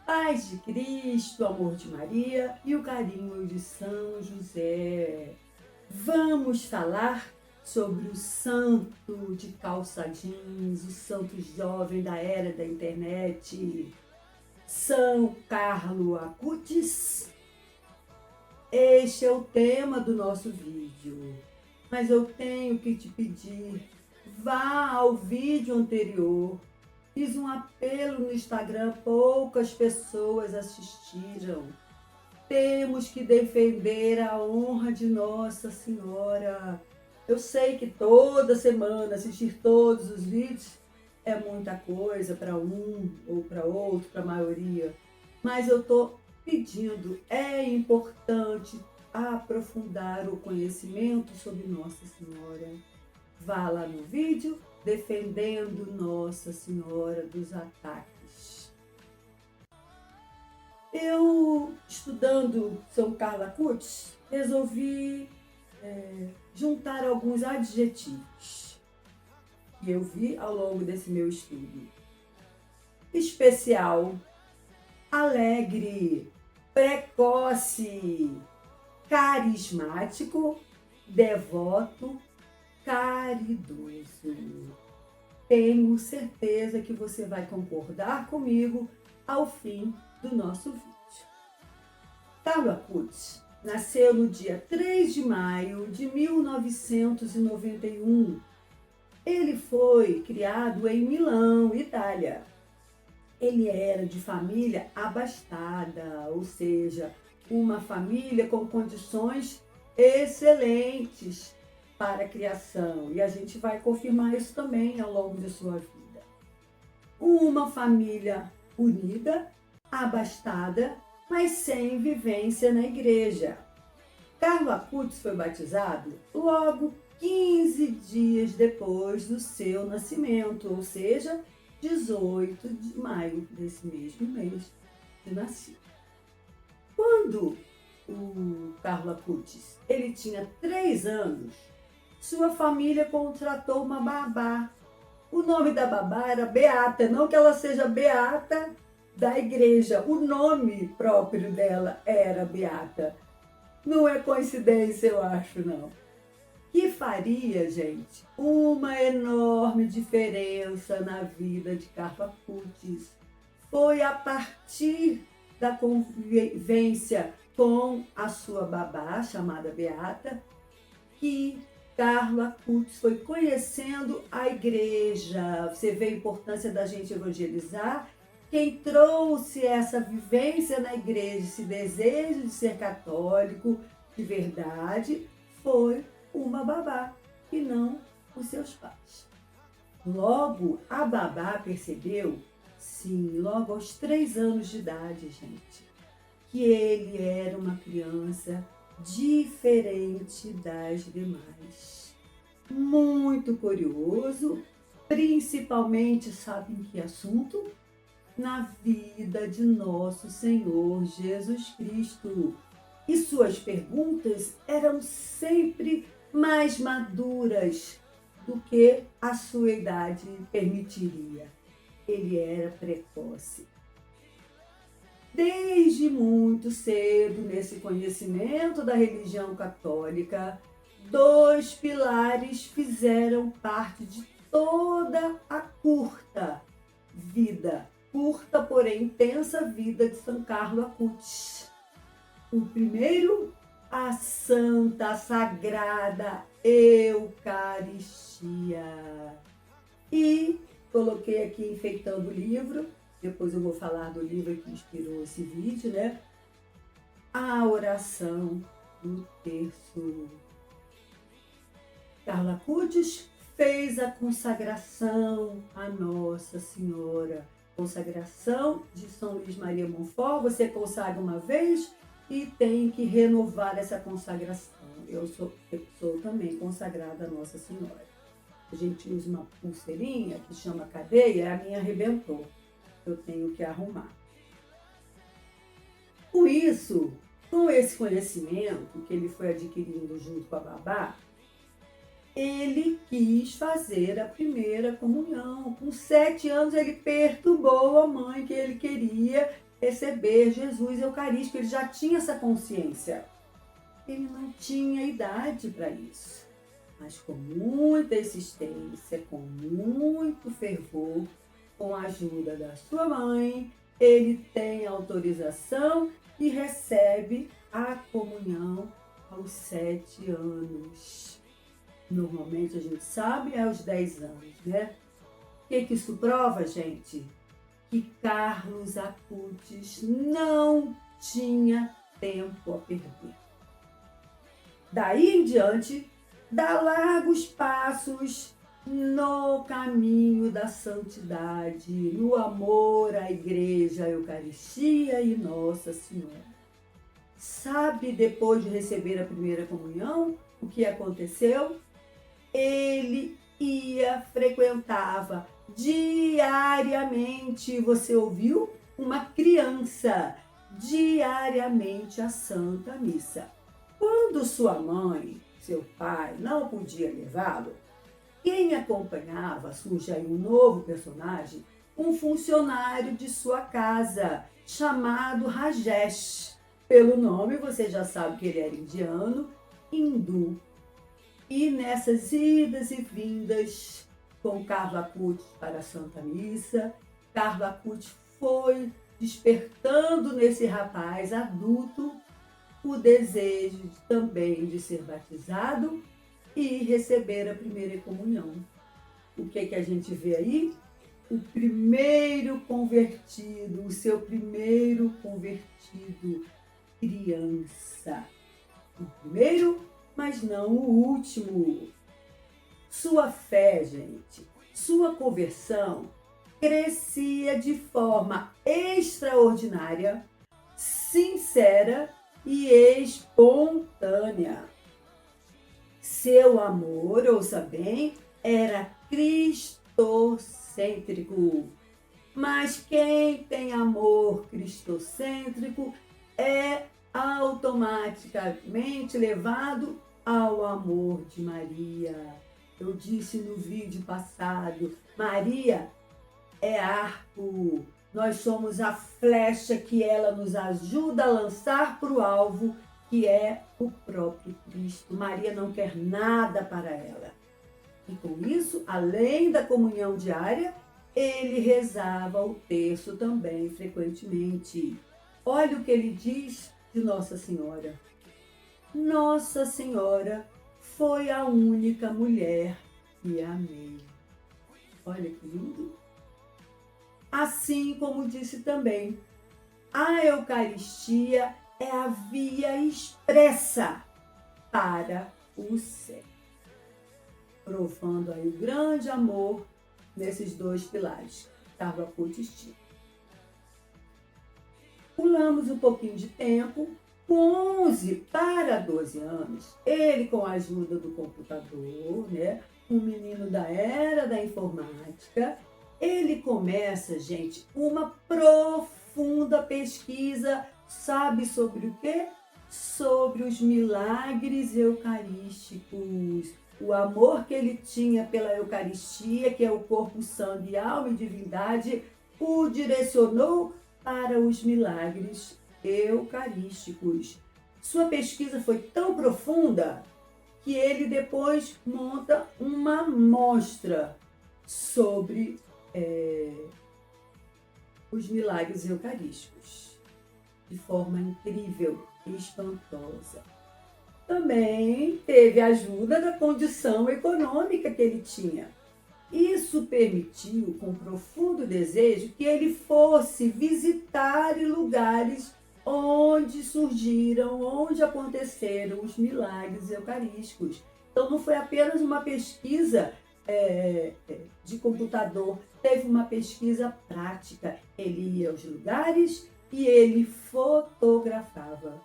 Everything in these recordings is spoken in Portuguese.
Paz de Cristo, amor de Maria e o carinho de São José. Vamos falar sobre o santo de calça jeans, o santo jovem da era da internet, São Carlo Acutis. Este é o tema do nosso vídeo, mas eu tenho que te pedir, vá ao vídeo anterior. Fiz um apelo no Instagram, poucas pessoas assistiram. Temos que defender a honra de Nossa Senhora. Eu sei que toda semana assistir todos os vídeos é muita coisa para um ou para outro, para a maioria. Mas eu estou pedindo, é importante aprofundar o conhecimento sobre Nossa Senhora. Vá lá no vídeo defendendo Nossa Senhora dos ataques. Eu, estudando São Carlo Acutis, resolvi juntar alguns adjetivos que eu vi ao longo desse meu estudo. Especial, alegre, precoce, carismático, devoto, caridoso. Tenho certeza que você vai concordar comigo ao fim do nosso vídeo. Carlo Acutis nasceu no dia 3 de maio de 1991. Ele foi criado em Milão, Itália. Ele era de família abastada, ou seja, uma família com condições excelentes para a criação. E a gente vai confirmar isso também ao longo de sua vida. Uma família unida, abastada, mas sem vivência na igreja. Carlo Acutis foi batizado logo 15 dias depois do seu nascimento, ou seja, 18 de maio desse mesmo mês de nascido. Quando o Carlo Acutis ele tinha 3 anos, sua família contratou uma babá. O nome da babá era Beata, não que ela seja beata da igreja, o nome próprio dela era Beata. Não é coincidência, eu acho, não. Que faria, gente, uma enorme diferença na vida de Carlo Acutis. Foi a partir da convivência com a sua babá, chamada Beata, que Carlo Acutis foi conhecendo a igreja. Você vê a importância da gente evangelizar. Quem trouxe essa vivência na igreja, esse desejo de ser católico de verdade, foi uma babá e não os seus pais. Logo, a babá percebeu, sim, logo aos 3 anos de idade, gente, que ele era uma criança diferente das demais. Muito curioso, principalmente, sabe em que assunto? Na vida de nosso Senhor Jesus Cristo. E suas perguntas eram sempre mais maduras do que a sua idade permitiria. Ele era precoce. Desde muito cedo, nesse conhecimento da religião católica, 2 pilares fizeram parte de toda a curta, porém intensa vida de São Carlo Acutis. O primeiro, a Santa Sagrada Eucaristia. E coloquei aqui enfeitando o livro, depois eu vou falar do livro que inspirou esse vídeo, né? A oração do terço. Carlo Acutis fez a consagração a Nossa Senhora. Consagração de São Luís Maria Montfort, você consagra uma vez e tem que renovar essa consagração. Eu sou também consagrada a Nossa Senhora. A gente usa uma pulseirinha que chama cadeia, a minha arrebentou. Eu tenho que arrumar. Com isso, com esse conhecimento que ele foi adquirindo junto com a babá, ele quis fazer a primeira comunhão. Com 7 anos ele perturbou a mãe que ele queria receber Jesus Eucarístico. Ele já tinha essa consciência. Ele não tinha idade para isso. Mas com muita insistência, com muito fervor, com a ajuda da sua mãe, ele tem autorização e recebe a comunhão aos 7 anos. Normalmente a gente sabe é aos 10 anos, né? O que isso prova, gente? Que Carlos Acutis não tinha tempo a perder. Daí em diante, dá largos passos no caminho da santidade, no amor à Igreja, à Eucaristia e Nossa Senhora. Sabe, depois de receber a primeira comunhão, o que aconteceu? Ele frequentava diariamente, você ouviu? Uma criança, diariamente a Santa Missa. Quando sua mãe, seu pai, não podia levá-lo, quem acompanhava, surge aí um novo personagem, um funcionário de sua casa, chamado Rajesh. Pelo nome, você já sabe que ele era indiano, hindu. E nessas idas e vindas com Carlos Acutis para a Santa Missa, Carlos Acutis foi despertando nesse rapaz adulto o desejo também de ser batizado e receber a primeira comunhão. O que a gente vê aí? O primeiro convertido, o seu primeiro convertido, criança. O primeiro, mas não o último. Sua fé, gente, sua conversão crescia de forma extraordinária, sincera e espontânea. Seu amor, ouça bem, era cristocêntrico. Mas quem tem amor cristocêntrico é automaticamente levado ao amor de Maria. Eu disse no vídeo passado, Maria é arco. Nós somos a flecha que ela nos ajuda a lançar para o alvo, que é o próprio Cristo. Maria não quer nada para ela. E com isso, além da comunhão diária, ele rezava o terço também frequentemente. Olha o que ele diz de Nossa Senhora. Nossa Senhora foi a única mulher que amei. Olha que lindo. Assim como disse também, a Eucaristia é a via expressa para o céu. Provando aí o grande amor nesses dois pilares. Carlos Acutis tinha. Pulamos um pouquinho de tempo. Com 11 para 12 anos, ele, com a ajuda do computador, né, um menino da era da informática, ele começa, gente, uma profunda pesquisa, sabe sobre o quê? Sobre os milagres eucarísticos. O amor que ele tinha pela Eucaristia, que é o corpo, sangue, alma e divindade, o direcionou para os milagres eucarísticos. Sua pesquisa foi tão profunda que ele depois monta uma mostra sobre os milagres eucarísticos, de forma incrível e espantosa. Também teve a ajuda da condição econômica que ele tinha. Isso permitiu, com profundo desejo, que ele fosse visitar lugares onde surgiram, onde aconteceram os milagres eucarísticos. Então não foi apenas uma pesquisa de computador, teve uma pesquisa prática. Ele ia aos lugares e ele fotografava.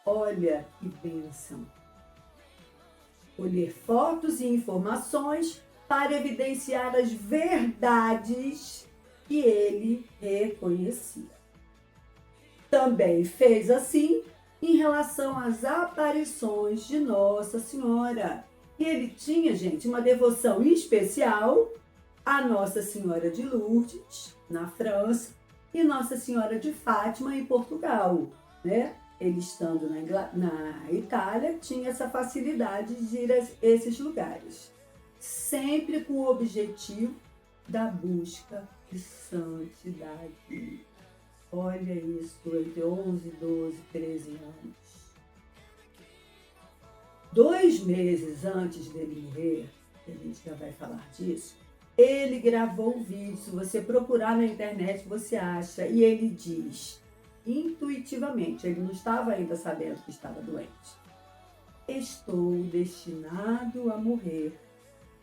Olha que bênção! Colher fotos e informações para evidenciar as verdades que ele reconhecia. Também fez assim em relação às aparições de Nossa Senhora. E ele tinha, gente, uma devoção especial à Nossa Senhora de Lourdes, na França, e Nossa Senhora de Fátima em Portugal, né? Ele estando na Itália, tinha essa facilidade de ir a esses lugares, sempre com o objetivo da busca de santidade. Olha isso, entre 11, 12, 13 anos. 2 meses antes dele morrer, a gente já vai falar disso, ele gravou um vídeo, se você procurar na internet você acha, e ele diz, intuitivamente, ele não estava ainda sabendo que estava doente: estou destinado a morrer.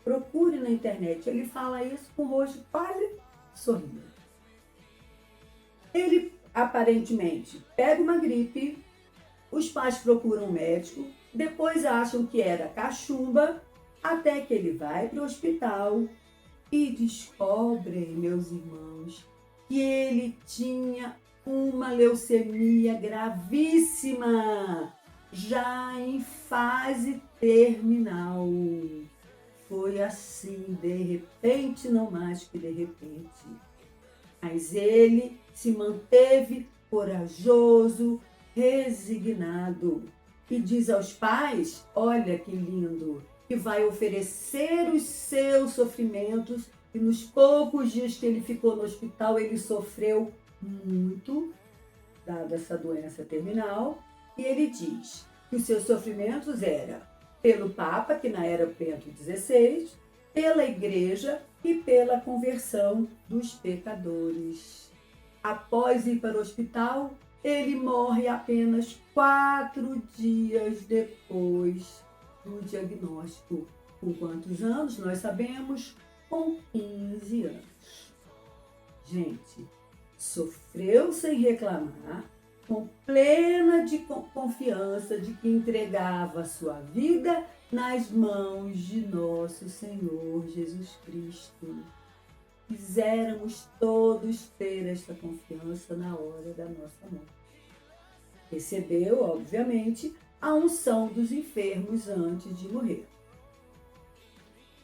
Procure na internet, ele fala isso com o rosto quase sorrindo. Ele aparentemente pega uma gripe, os pais procuram um médico, depois acham que era cachumba, até que ele vai para o hospital e descobrem, meus irmãos, que ele tinha uma leucemia gravíssima, já em fase terminal. Foi assim, de repente, não mais que de repente. Mas ele se manteve corajoso, resignado, e diz aos pais, olha que lindo, que vai oferecer os seus sofrimentos, e nos poucos dias que ele ficou no hospital, ele sofreu muito, dada essa doença terminal, e ele diz que os seus sofrimentos eram pelo Papa, que na era Bento XVI, pela Igreja e pela conversão dos pecadores. Após ir para o hospital, ele morre apenas 4 dias depois do diagnóstico. Com quantos anos? Nós sabemos, com 15 anos. Gente, sofreu sem reclamar, com plena de confiança de que entregava a sua vida nas mãos de nosso Senhor Jesus Cristo. Quiséramos todos ter esta confiança na hora da nossa morte. Recebeu, obviamente, a unção dos enfermos antes de morrer.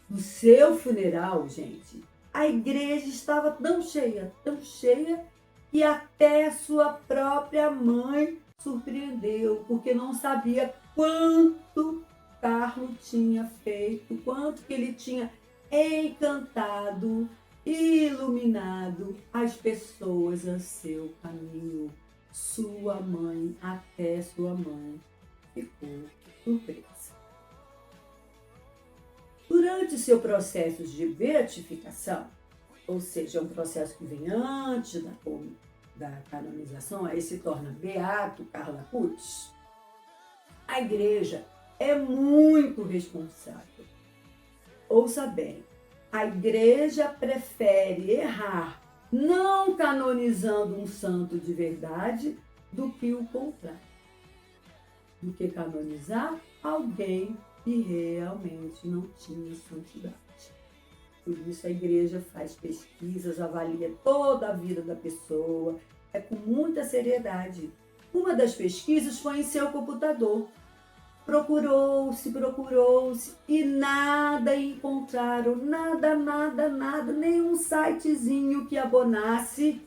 No seu funeral, gente, a igreja estava tão cheia, que até sua própria mãe surpreendeu, porque não sabia quanto Carlos tinha feito, quanto que ele tinha encantado, iluminado as pessoas a seu caminho. Até sua mãe ficou surpresa. Durante seu processo de beatificação, ou seja, é um processo que vem antes da canonização, aí se torna beato Carla Pucci, a igreja é muito responsável. Ouça bem, a igreja prefere errar não canonizando um santo de verdade do que o contrário, do que canonizar alguém que realmente não tinha santidade. Por isso a igreja faz pesquisas, avalia toda a vida da pessoa, com muita seriedade. Uma das pesquisas foi em seu computador. Procurou-se e nada encontraram, nada, nenhum sitezinho que abonasse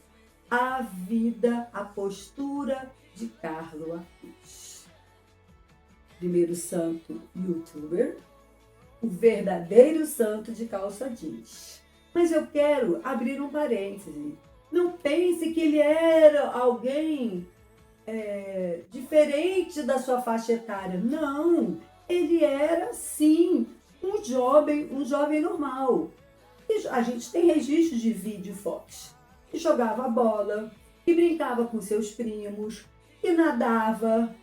a vida, a postura de Carlo Acutis. Primeiro santo youtuber, o verdadeiro santo de calça jeans. Mas eu quero abrir um parêntese. Não pense que ele era alguém diferente da sua faixa etária. Não, ele era sim um jovem normal. E a gente tem registros de vídeo e fotos. Que jogava bola, que brincava com seus primos, que nadava,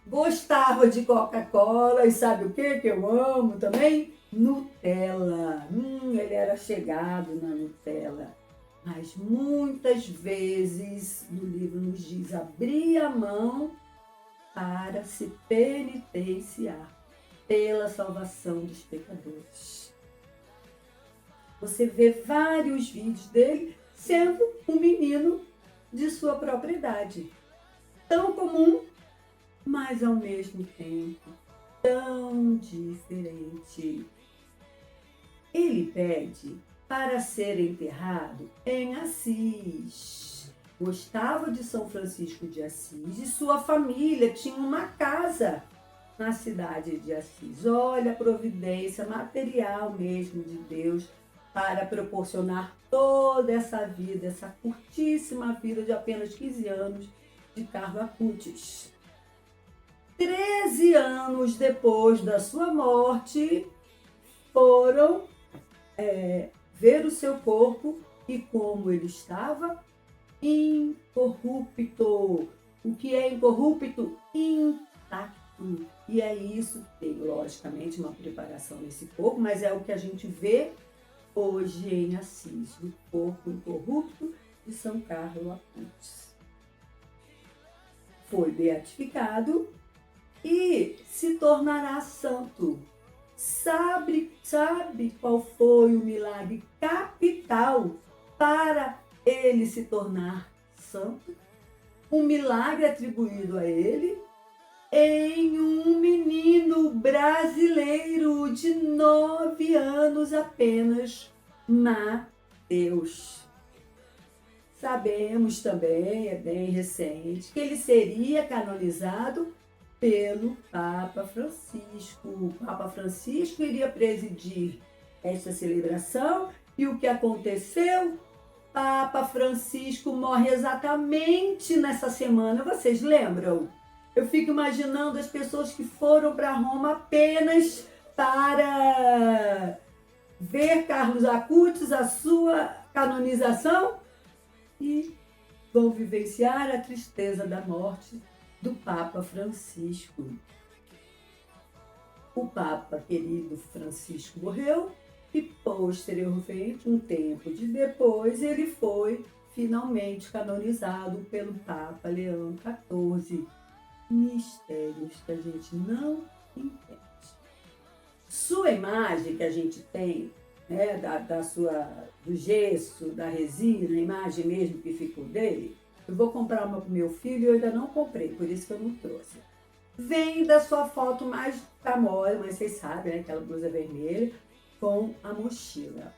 gostava de Coca-Cola e sabe o que eu amo também? Nutella. Ele era chegado na Nutella. Mas muitas vezes, no livro nos diz, abria a mão para se penitenciar pela salvação dos pecadores. Você vê vários vídeos dele sendo um menino de sua própria idade. Tão comum, mas ao mesmo tempo tão diferente. Ele pede para ser enterrado em Assis. Gostava de São Francisco de Assis e sua família tinha uma casa na cidade de Assis. Olha a providência material mesmo de Deus para proporcionar toda essa vida, essa curtíssima vida de apenas 15 anos de Carlo Acutis. 13 anos depois da sua morte, foram ver o seu corpo e como ele estava incorrupto. O que é incorrupto? Intacto. E é isso, tem logicamente uma preparação nesse corpo, mas é o que a gente vê hoje em Assis, o corpo incorrupto de São Carlo Acutis. Foi beatificado e se tornará santo. Sabe qual foi o milagre capital para ele se tornar santo? Um milagre atribuído a ele em um menino brasileiro de 9 anos apenas, Mateus. Sabemos também, é bem recente, que ele seria canonizado pelo Papa Francisco. O Papa Francisco iria presidir esta celebração e o que aconteceu? Papa Francisco morre exatamente nessa semana. Vocês lembram? Eu fico imaginando as pessoas que foram para Roma apenas para ver Carlos Acutis, a sua canonização, e vão vivenciar a tristeza da morte do Papa Francisco. O Papa querido Francisco morreu e posteriormente, um tempo depois, ele foi finalmente canonizado pelo Papa Leão XIV. Mistérios que a gente não entende. Sua imagem que a gente tem, né, do gesso, da resina, a imagem mesmo que ficou dele, eu vou comprar uma para o meu filho e eu ainda não comprei, por isso que eu não trouxe. Vem da sua foto mais famosa, mas vocês sabem, né, aquela blusa vermelha com a mochila.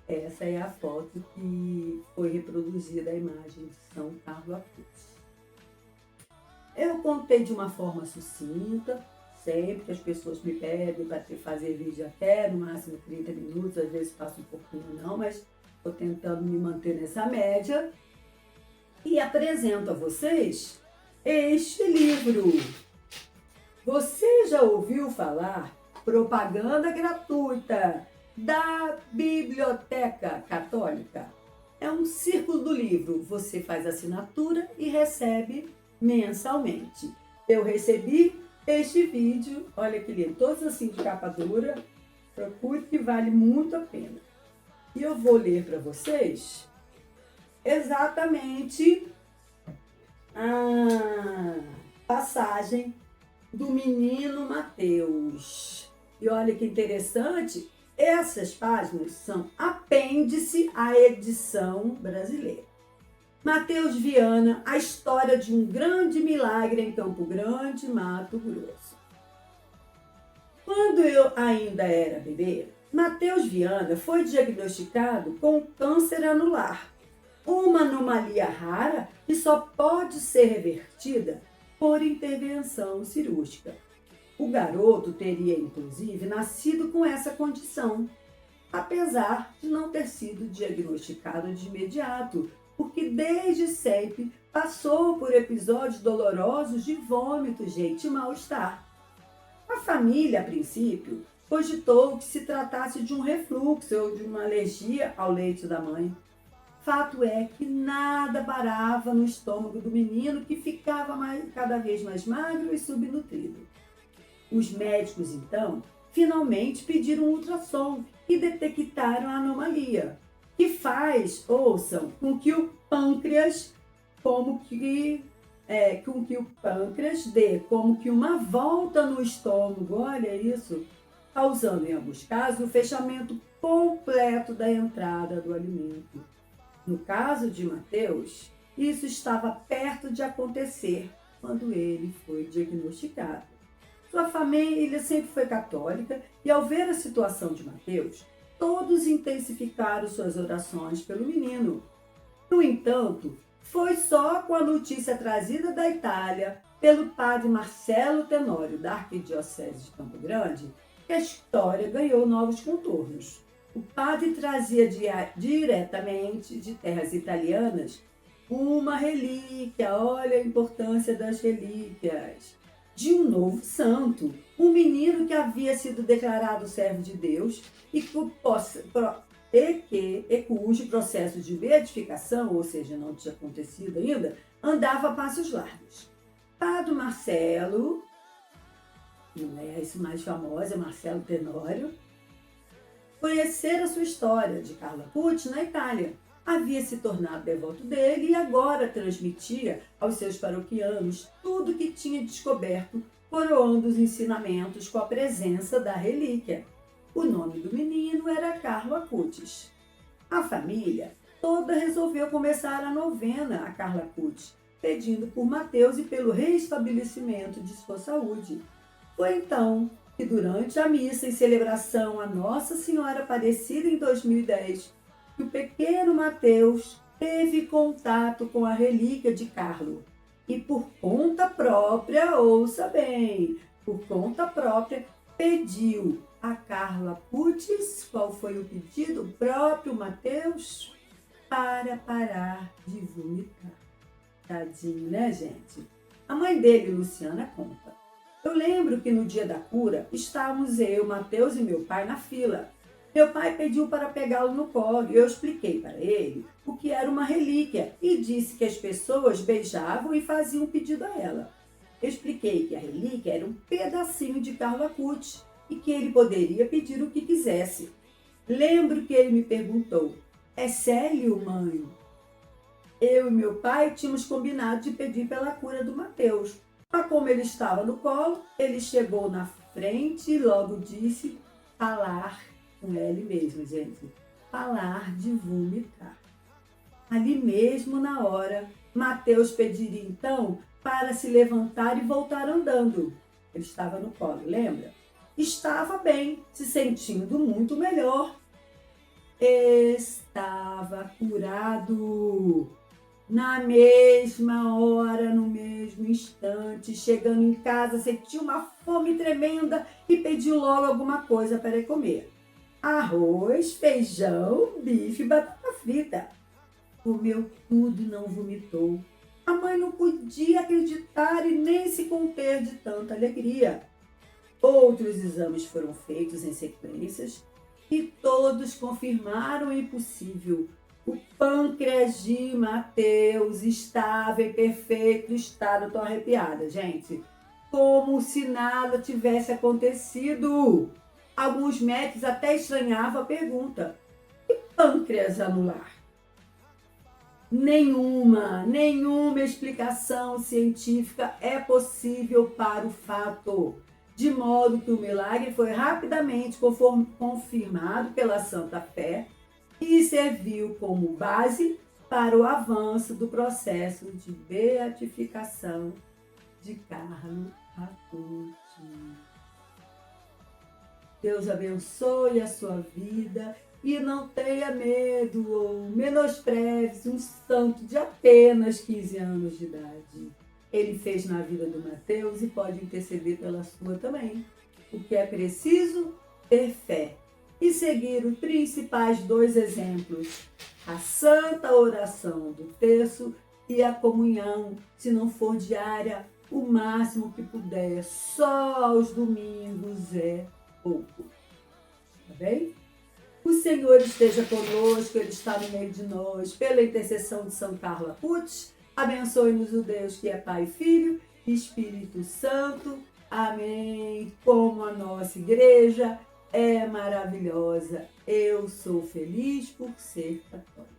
Essa é a foto que foi reproduzida, a imagem de São Carlo Acutis. Eu contei de uma forma sucinta, sempre que as pessoas me pedem para fazer vídeo até no máximo 30 minutos, às vezes passo um pouquinho não, mas estou tentando me manter nessa média. E apresento a vocês este livro. Você já ouviu falar propaganda gratuita da Biblioteca Católica? É um círculo do livro. Você faz assinatura e recebe mensalmente. Eu recebi este vídeo, olha que lindo, todos assim de capa dura, procure que vale muito a pena. E eu vou ler para vocês exatamente a passagem do menino Mateus. E olha que interessante, essas páginas são apêndice à edição brasileira. Mateus Viana, a história de um grande milagre em Campo Grande, Mato Grosso. Quando eu ainda era bebê, Mateus Viana foi diagnosticado com câncer anular, uma anomalia rara que só pode ser revertida por intervenção cirúrgica. O garoto teria, inclusive, nascido com essa condição, apesar de não ter sido diagnosticado de imediato, porque desde sempre passou por episódios dolorosos de vômito, gente, e mal-estar. A família, a princípio, cogitou que se tratasse de um refluxo ou de uma alergia ao leite da mãe. Fato é que nada parava no estômago do menino, que ficava cada vez mais magro e subnutrido. Os médicos, então, finalmente pediram um ultrassom e detectaram a anomalia, que faz, ouçam, com que o pâncreas, dê como que uma volta no estômago, olha isso, causando em alguns casos o fechamento completo da entrada do alimento. No caso de Mateus, isso estava perto de acontecer quando ele foi diagnosticado. Sua família sempre foi católica e, ao ver a situação de Mateus, todos intensificaram suas orações pelo menino. No entanto, foi só com a notícia trazida da Itália pelo padre Marcelo Tenório, da Arquidiocese de Campo Grande, que a história ganhou novos contornos. O padre trazia diretamente de terras italianas uma relíquia, olha a importância das relíquias, de um novo santo, um menino que havia sido declarado servo de Deus e cujo processo de beatificação, ou seja, não tinha acontecido ainda, andava a passos largos. Padre Marcelo, não é esse mais famoso, é Marcelo Tenório, conhecer a sua história de Carlo Acutis na Itália. Havia se tornado devoto dele e agora transmitia aos seus paroquianos tudo o que tinha descoberto, coroando os ensinamentos com a presença da relíquia. O nome do menino era Carlo Acutis. A família toda resolveu começar a novena a Carlo Acutis, pedindo por Mateus e pelo restabelecimento de sua saúde. Foi então que durante a missa em celebração a Nossa Senhora Aparecida em 2010, que o pequeno Mateus teve contato com a relíquia de Carlo e por conta própria, ouça bem, por conta própria, pediu a Carlo Acutis, qual foi o pedido? O próprio Mateus, para parar de vomitar. Tadinho, né, gente? A mãe dele, Luciana, conta. Eu lembro que no dia da cura, estávamos eu, Mateus e meu pai na fila. Meu pai pediu para pegá-lo no colo e eu expliquei para ele o que era uma relíquia e disse que as pessoas beijavam e faziam um pedido a ela. Eu expliquei que a relíquia era um pedacinho de Carlo Acutis e que ele poderia pedir o que quisesse. Lembro que ele me perguntou, é sério, mãe? Eu e meu pai tínhamos combinado de pedir pela cura do Mateus. Mas como ele estava no colo, ele chegou na frente e logo disse falar com ele mesmo, gente. Falar de vomitar. Ali mesmo, na hora, Mateus pediria então para se levantar e voltar andando. Ele estava no colo, lembra? Estava bem, se sentindo muito melhor. Estava curado. Na mesma hora, no mesmo instante, chegando em casa, sentiu uma fome tremenda e pediu logo alguma coisa para comer. Arroz, feijão, bife e batata frita. Comeu tudo e não vomitou. A mãe não podia acreditar e nem se conter de tanta alegria. Outros exames foram feitos em sequências e todos confirmaram o impossível. O pâncreas de Mateus estava em perfeito estado. Estou arrepiada, gente. Como se nada tivesse acontecido. Alguns médicos até estranhavam a pergunta. E pâncreas anular? Nenhuma explicação científica é possível para o fato. De modo que o milagre foi rapidamente confirmado pela Santa Fé e serviu como base para o avanço do processo de beatificação de Carlo Acutis. Deus abençoe a sua vida e não tenha medo ou menospreze um santo de apenas 15 anos de idade. Ele fez na vida do Mateus e pode interceder pela sua também. O que é preciso? Ter fé e seguir os principais 2 exemplos, a santa oração do terço e a comunhão, se não for diária, o máximo que puder, só aos domingos é pouco. Tá bem? O Senhor esteja conosco, Ele está no meio de nós, pela intercessão de São Carlo Acutis, abençoe-nos o Deus que é Pai, Filho e Espírito Santo. Amém. Como a nossa igreja é maravilhosa. Eu sou feliz por ser católica.